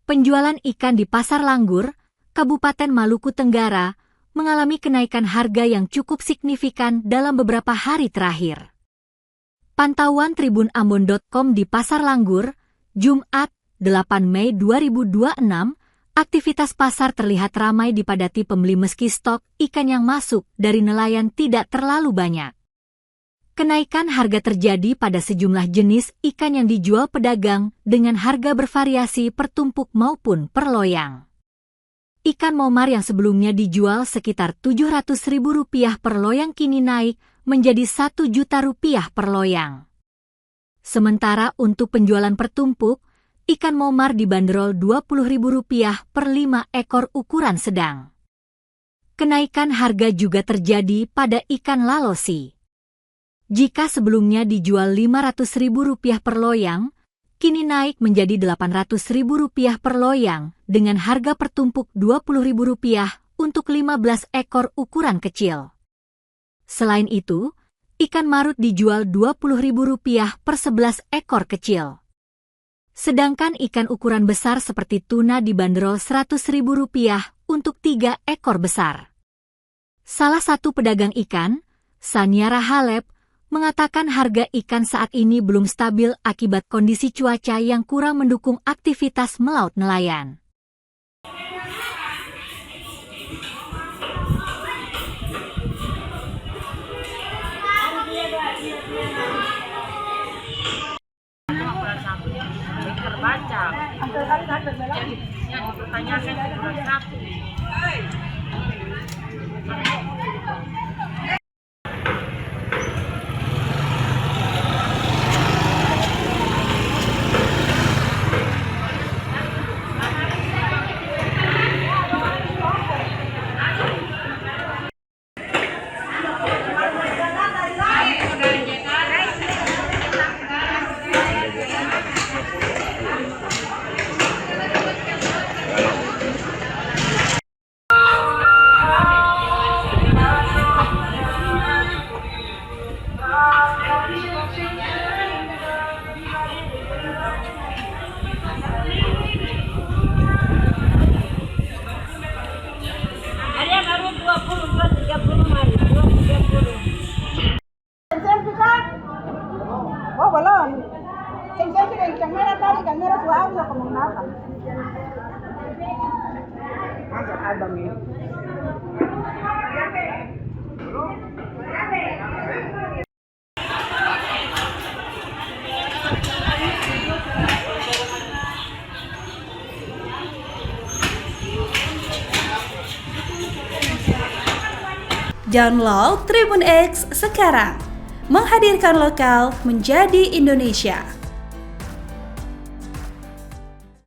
Penjualan ikan di Pasar Langgur, Kabupaten Maluku Tenggara, mengalami kenaikan harga yang cukup signifikan dalam beberapa hari terakhir. Pantauan tribunambon.com di Pasar Langgur, Jumat, 8 Mei 2026, aktivitas pasar terlihat ramai dipadati pembeli meski stok ikan yang masuk dari nelayan tidak terlalu banyak. Kenaikan harga terjadi pada sejumlah jenis ikan yang dijual pedagang dengan harga bervariasi per tumpuk maupun per loyang. Ikan momar yang sebelumnya dijual sekitar Rp700.000 per loyang kini naik menjadi Rp1.000.000 per loyang. Sementara untuk penjualan per tumpuk, ikan momar dibanderol Rp20.000 per 5 ekor ukuran sedang. Kenaikan harga juga terjadi pada ikan lalosi. Jika sebelumnya dijual Rp500.000 per loyang, kini naik menjadi Rp800.000 per loyang dengan harga per tumpuk Rp20.000 untuk 15 ekor ukuran kecil. Selain itu, ikan marut dijual Rp20.000 per 11 ekor kecil. Sedangkan ikan ukuran besar seperti tuna dibanderol Rp100.000 untuk 3 ekor besar. Salah satu pedagang ikan, Saniara Halep, mengatakan harga ikan saat ini belum stabil akibat kondisi cuaca yang kurang mendukung aktivitas melaut nelayan. Yang dipertanyakan cuma satu. Oh, belum. Saya sudah ikan merah tadi, ikan merah sudah aku mau makan. Abang ini. Download Tribun X sekarang, menghadirkan lokal menjadi Indonesia.